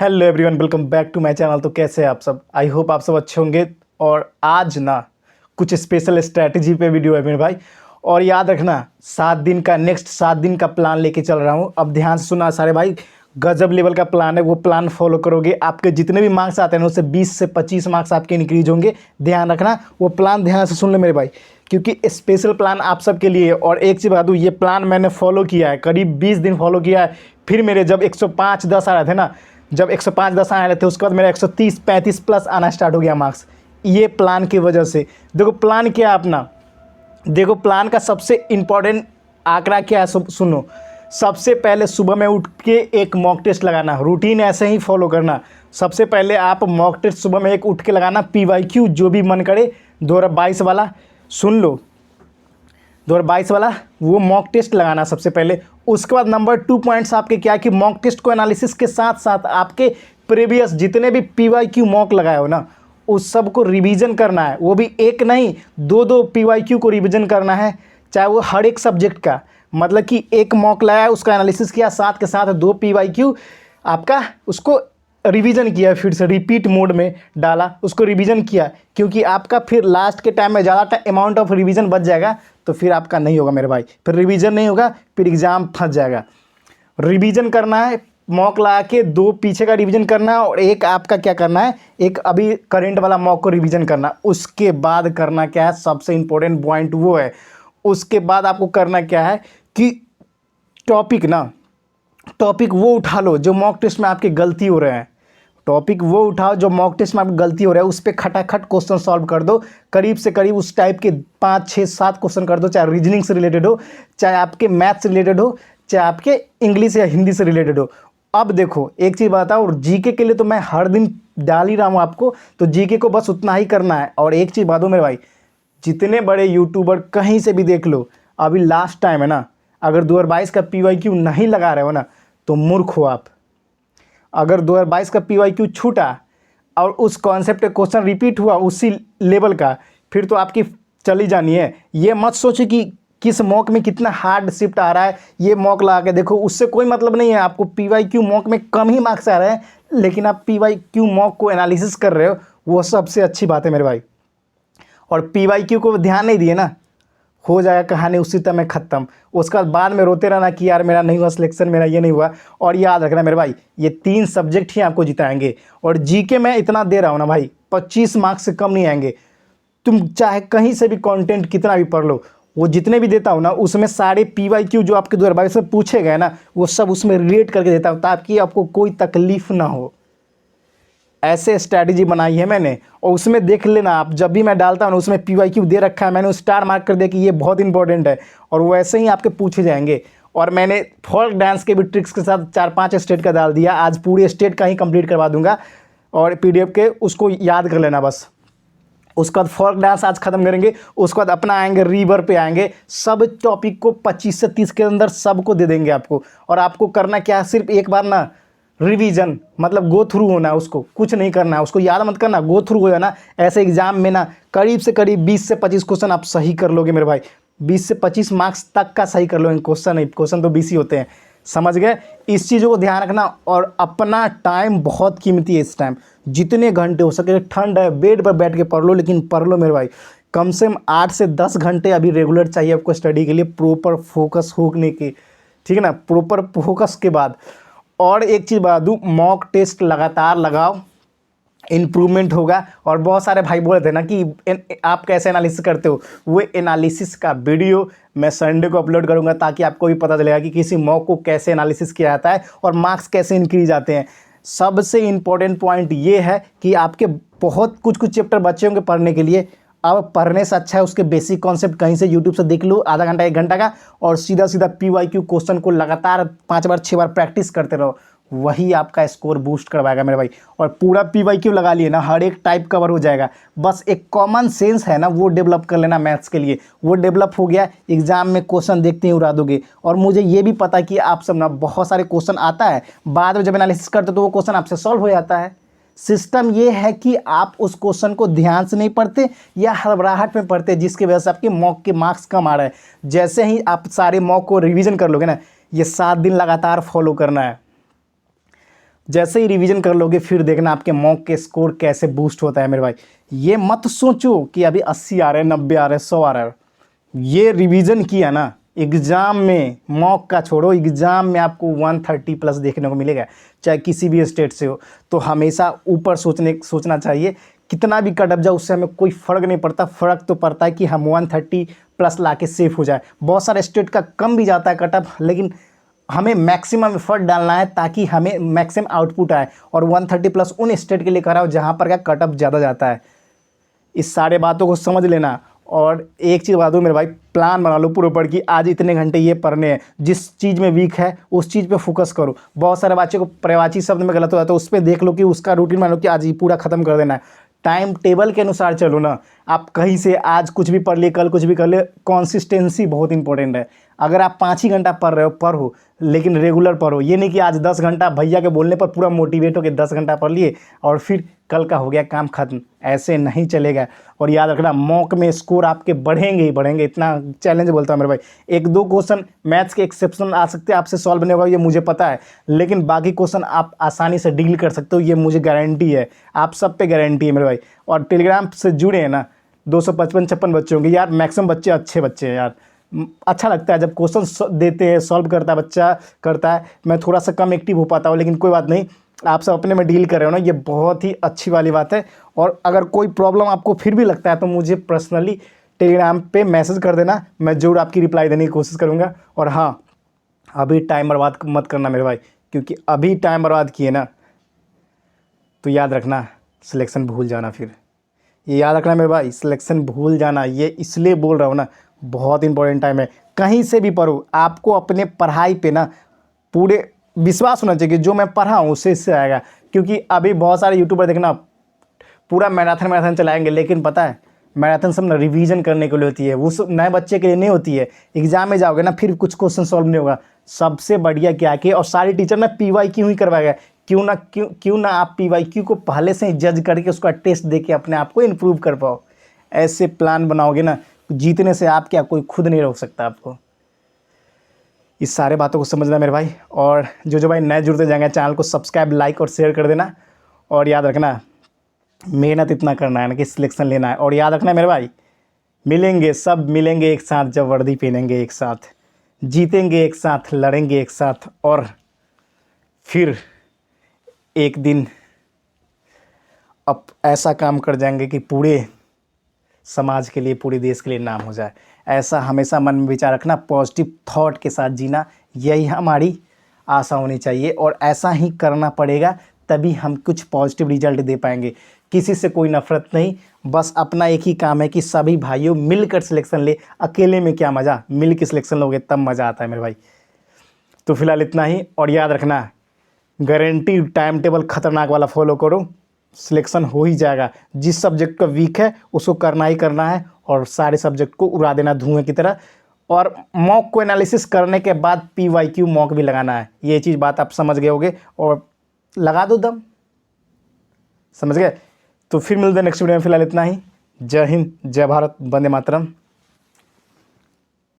Hello everyone, welcome back to my channel. तो कैसे हैं आप सब? आई होप आप सब अच्छे होंगे। और आज ना कुछ स्पेशल स्ट्रैटेजी पे वीडियो है मेरे भाई। और याद रखना 7 दिन का नेक्स्ट 7 दिन का प्लान लेके चल रहा हूँ। अब ध्यान से सुना सारे भाई, गजब लेवल का प्लान है। वो प्लान फॉलो करोगे, आपके जितने भी मार्क्स आते हैं उससे 20 से 25 मार्क्स आपके इंक्रीज होंगे। ध्यान रखना, वो प्लान ध्यान से सुन ले मेरे भाई, क्योंकि स्पेशल प्लान आप सबके लिए है। और एक चीज़ बता दूँ, ये प्लान मैंने फॉलो किया है, करीब 20 दिन फॉलो किया है। फिर मेरे जब 105-10 आ रहे थे ना, जब 105-10 आए थे, उसके बाद मेरा 130-35 प्लस आना स्टार्ट हो गया मार्क्स, ये प्लान की वजह से। देखो प्लान क्या है अपना, देखो प्लान का सबसे इम्पोर्टेंट आंकड़ा क्या है, सुनो। सबसे पहले सुबह में उठ के एक मॉक टेस्ट लगाना, रूटीन ऐसे ही फॉलो करना। सबसे पहले आप मॉक टेस्ट सुबह में एक उठ के लगाना, PYQ जो भी मन करे 2022 वाला, सुन लो 2022 वाला वो मॉक टेस्ट लगाना सबसे पहले। उसके बाद नंबर 2 पॉइंट्स आपके क्या है कि मॉक टेस्ट को एनालिसिस के साथ साथ आपके प्रीवियस जितने भी PYQ मॉक लगाए हो ना, उस सब को रिवीजन करना है। वो भी एक नहीं, दो PYQ को रिवीजन करना है, चाहे वो हर एक सब्जेक्ट का। मतलब कि एक मॉक लगाया, उसका एनालिसिस किया, साथ के साथ 2 PYQ आपका उसको रिवीजन किया, फिर से रिपीट मोड में डाला, उसको रिवीजन किया। क्योंकि आपका फिर लास्ट के टाइम में ज़्यादा अमाउंट ऑफ रिवीजन बच जाएगा, तो फिर आपका नहीं होगा मेरे भाई, फिर रिवीजन नहीं होगा, फिर एग्ज़ाम फंस जाएगा। रिवीजन करना है, मॉक ला के 2 पीछे का रिवीजन करना है, और एक आपका क्या करना है, एक अभी करेंट वाला मॉक को रिवीजन करना। उसके बाद करना क्या है, सबसे इंपॉर्टेंट पॉइंट वो है, उसके बाद आपको करना क्या है कि टॉपिक वो उठा लो जो मॉक टेस्ट में आपकी गलती हो रहे हैं। टॉपिक वो उठाओ जो मॉक टेस्ट में आपकी गलती हो रहा है, उस पर खटाखट क्वेश्चन सॉल्व कर दो। करीब से करीब उस टाइप के 5, 6, 7 क्वेश्चन कर दो, चाहे रीजनिंग से रिलेटेड हो, चाहे आपके मैथ से रिलेटेड हो, चाहे आपके इंग्लिश या हिंदी से रिलेटेड हो। अब देखो एक चीज़ बताओ, और जीके के लिए तो मैं हर दिन डाल ही रहा हूँ आपको, तो जीके को बस उतना ही करना है। और एक चीज़ बता दो मेरे भाई, जितने बड़े यूट्यूबर कहीं से भी देख लो, अभी लास्ट टाइम है ना, अगर 2022 का PYQ नहीं लगा रहे हो ना, तो मूर्ख हो आप। अगर 2022 का PYQ छूटा और उस कॉन्सेप्ट का क्वेश्चन रिपीट हुआ उसी लेवल का, फिर तो आपकी चली जानी है। ये मत सोचे कि किस मॉक में कितना हार्ड शिफ्ट आ रहा है, ये मॉक लगा के देखो, उससे कोई मतलब नहीं है। आपको PYQ मॉक में कम ही मार्क्स आ रहे हैं, लेकिन आप PYQ मॉक को एनालिसिस कर रहे हो, वो सबसे अच्छी बात है मेरे भाई। और PYQ को ध्यान नहीं दिए ना, हो जाएगा कहानी उसी समय ख़त्म। उसका बाद में रोते रहना कि यार मेरा नहीं हुआ सिलेक्शन, मेरा ये नहीं हुआ। और याद रखना मेरे भाई, ये 3 सब्जेक्ट ही आपको जिताएंगे। और जीके में इतना दे रहा हूँ ना भाई, 25 मार्क्स से कम नहीं आएंगे। तुम चाहे कहीं से भी कंटेंट कितना भी पढ़ लो, वो जितने भी देता हूँ ना, उसमें सारे PYQ जो आपके 2022 में पूछे गए ना, वो सब उसमें रिलेट करके देता हूँ, ताकि आपको कोई तकलीफ ना हो। ऐसे स्ट्रैटेजी बनाई है मैंने। और उसमें देख लेना आप, जब भी मैं डालता हूँ ना, उसमें PYQ दे रखा है, मैंने उस स्टार मार्क कर दिया कि ये बहुत इंपॉर्टेंट है, और वो ऐसे ही आपके पूछे जाएंगे। और मैंने फोल्क डांस के भी ट्रिक्स के साथ 4-5 स्टेट का डाल दिया, आज पूरे स्टेट का ही कंप्लीट करवा दूंगा। और PDF के उसको याद कर लेना बस। उसके बाद फोल्क डांस आज खत्म करेंगे, उसके बाद अपना आएंगे रिवर पे आएंगे। सब टॉपिक को 25 से 30 के अंदर सबको दे देंगे आपको। और आपको करना क्या है, सिर्फ एक बार ना रिवीजन, मतलब गो थ्रू होना है, उसको कुछ नहीं करना है, उसको याद मत करना, गो थ्रू हो जाना। ऐसे एग्जाम में ना करीब से करीब 20 से 25 क्वेश्चन आप सही कर लोगे मेरे भाई। 20 से 25 मार्क्स तक का सही कर लोगे, क्वेश्चन नहीं, क्वेश्चन तो 20 ही होते हैं, समझ गए। इस चीज़ों को ध्यान रखना। और अपना टाइम बहुत कीमती है इस टाइम, जितने घंटे हो सके, ठंड है बेड पर बैठ के पढ़ लो, लेकिन पढ़ लो मेरे भाई। कम से कम 8 से 10 घंटे अभी रेगुलर चाहिए आपको स्टडी के लिए, प्रॉपर फोकस होने के, ठीक है ना, प्रॉपर फोकस के बाद। और एक चीज़ बता दूँ, मॉक टेस्ट लगातार लगाओ, इम्प्रूवमेंट होगा। और बहुत सारे भाई बोले थे ना कि आप कैसे एनालिसिस करते हो, वो एनालिसिस का वीडियो मैं संडे को अपलोड करूंगा, ताकि आपको भी पता चलेगा कि किसी मॉक को कैसे एनालिसिस किया जाता है और मार्क्स कैसे इंक्रीज आते हैं। सबसे इम्पोर्टेंट पॉइंट ये है कि आपके बहुत कुछ चैप्टर बच्चे होंगे पढ़ने के लिए। अब पढ़ने से अच्छा है उसके बेसिक कॉन्सेप्ट कहीं से यूट्यूब से देख लो, आधा घंटा 1 घंटा का, और सीधा सीधा PYQ क्वेश्चन को लगातार 5 बार 6 बार प्रैक्टिस करते रहो, वही आपका स्कोर बूस्ट करवाएगा मेरे भाई। और पूरा PYQ लगा लिए ना, हर एक टाइप कवर हो जाएगा। बस एक कॉमन सेंस है ना, वो डेवलप कर लेना मैथ्स के लिए, वो डेवलप हो गया, एग्जाम में क्वेश्चन देखते ही उड़ा दोगे। और मुझे ये भी पता है कि आप सब ना बहुत सारे क्वेश्चन आता है, बाद में जब एनालिसिस करते तो वो क्वेश्चन आपसे सॉल्व हो जाता है। सिस्टम ये है कि आप उस क्वेश्चन को ध्यान से नहीं पढ़ते या हड़बड़ाहट में पढ़ते, जिसकी वजह से आपके मॉक के मार्क्स कम आ रहे हैं। जैसे ही आप सारे मॉक को रिवीजन कर लोगे ना, ये 7 दिन लगातार फॉलो करना है। जैसे ही रिवीजन कर लोगे फिर देखना आपके मॉक के स्कोर कैसे बूस्ट होता है मेरे भाई। ये मत सोचो कि अभी 80 आ रहे हैं, 90 आ रहे हैं, 100 आ रहा है। ये रिवीजन किया ना, एग्ज़ाम में मॉक का छोड़ो, एग्ज़ाम में आपको 130 प्लस देखने को मिलेगा, चाहे किसी भी स्टेट से हो। तो हमेशा ऊपर सोचना चाहिए। कितना भी कट अप जाए उससे हमें कोई फ़र्क नहीं पड़ता। फ़र्क तो पड़ता है कि हम 130 प्लस ला के सेफ हो जाए। बहुत सारे स्टेट का कम भी जाता है कट अप, लेकिन हमें मैक्सिमम एफर्ट डालना है ताकि हमें मैक्सिमम आउटपुट आए। और 130 प्लस उन स्टेट के लिए कराओ जहाँ पर क्या कट अप ज़्यादा जाता है। इस सारे बातों को समझ लेना। और एक चीज़ बता दूँ मेरे भाई, प्लान बना लो प्रॉपर कि आज इतने घंटे ये पढ़ने हैं। जिस चीज़ में वीक है उस चीज़ पे फोकस करो। बहुत सारे बच्चे को पर्यायवाची शब्द में गलत हो जाता है, उस पर देख लो कि उसका रूटीन बना लो कि आज ये पूरा ख़त्म कर देना है। टाइम टेबल के अनुसार चलो ना। आप कहीं से आज कुछ भी पढ़ लिए, कल कुछ भी कर लिए। कंसिस्टेंसी बहुत इंपॉर्टेंट है। अगर आप 5 ही घंटा पढ़ो लेकिन रेगुलर पढ़ो। ये नहीं कि आज 10 घंटा भैया के बोलने पर पूरा मोटिवेट हो के 10 घंटा पढ़ लिए और फिर कल का हो गया काम खत्म। ऐसे नहीं चलेगा। और याद रखना, मॉक में स्कोर आपके बढ़ेंगे ही बढ़ेंगे, इतना चैलेंज बोलता हूँ मेरे भाई। 1-2 क्वेश्चन मैथ्स के एक्सेप्शन आ सकते हैं, आपसे सॉल्व नहीं होगा ये मुझे पता है, लेकिन बाकी क्वेश्चन आप आसानी से डील कर सकते हो, ये मुझे गारंटी है। आप सब पे गारंटी है मेरे भाई। और टेलीग्राम से जुड़े हैं ना, 255-56 बच्चे होंगे यार, मैक्सिमम बच्चे अच्छे बच्चे हैं यार। अच्छा लगता है जब क्वेश्चन देते हैं, सॉल्व करता है बच्चा करता है। मैं थोड़ा सा कम एक्टिव हो पाता हूँ, लेकिन कोई बात नहीं, आप सब अपने में डील कर रहे हो ना, ये बहुत ही अच्छी वाली बात है। और अगर कोई प्रॉब्लम आपको फिर भी लगता है तो मुझे पर्सनली टेलीग्राम पे मैसेज कर देना, मैं ज़रूर आपकी रिप्लाई देने की कोशिश करूँगा। और हाँ, अभी टाइम बर्बाद मत करना मेरे भाई, क्योंकि अभी टाइम बर्बाद किए ना तो याद रखना सिलेक्शन भूल जाना। फिर ये याद रखना मेरे भाई, सिलेक्शन भूल जाना। ये इसलिए बोल रहा हूँ ना, बहुत इंपॉर्टेंट टाइम है। कहीं से भी पढ़ो, आपको अपने पढ़ाई पे ना पूरे विश्वास होना चाहिए कि जो मैं पढ़ा हूँ उससे इससे आएगा। क्योंकि अभी बहुत सारे यूट्यूबर देखना पूरा मैराथन चलाएंगे, लेकिन पता है मैराथन सब ना रिवीजन करने के लिए होती है, वो सब नए बच्चे के लिए नहीं होती है। एग्जाम में जाओगे ना फिर कुछ क्वेश्चन सॉल्व नहीं होगा। सबसे बढ़िया क्या कि, और सारे टीचर ना PYQ ही करवाएगा। क्यों ना आप PYQ को पहले से ही जज करके उसका टेस्ट दे के अपने आप को इम्प्रूव कर पाओ। ऐसे प्लान बनाओगे ना, जीतने से आप क्या, कोई खुद नहीं रोक सकता आपको। इस सारे बातों को समझना मेरे भाई। और जो भाई नए जुड़ते जाएंगे, चैनल को सब्सक्राइब, लाइक और शेयर कर देना। और याद रखना, मेहनत इतना करना है ना कि सिलेक्शन लेना है। और याद रखना मेरे भाई, मिलेंगे, सब मिलेंगे एक साथ जब वर्दी पहनेंगे एक साथ, जीतेंगे एक साथ, लड़ेंगे एक साथ, और फिर एक दिन अब ऐसा काम कर जाएंगे कि पूरे समाज के लिए, पूरे देश के लिए नाम हो जाए। ऐसा हमेशा मन में विचार रखना, पॉजिटिव थॉट के साथ जीना, यही हमारी आशा होनी चाहिए। और ऐसा ही करना पड़ेगा, तभी हम कुछ पॉजिटिव रिजल्ट दे पाएंगे। किसी से कोई नफरत नहीं, बस अपना एक ही काम है कि सभी भाइयों मिलकर सिलेक्शन ले। अकेले में क्या मज़ा, मिल के सिलेक्शन लोगे तब मज़ा आता है मेरे भाई। तो फिलहाल इतना ही। और याद रखना, गारंटी टाइम टेबल खतरनाक वाला फॉलो करो, सिलेक्शन हो ही जाएगा। जिस सब्जेक्ट का वीक है उसको करना ही करना है, और सारे सब्जेक्ट को उड़ा देना धुएं की तरह। और मॉक को एनालिसिस करने के बाद PYQ मॉक भी लगाना है। ये चीज़ बात आप समझ गए होगे, और लगा दो दम, समझ गए। तो फिर मिलते हैं नेक्स्ट वीडियो में। फिलहाल इतना ही। जय हिंद, जय भारत, वंदे मातरम।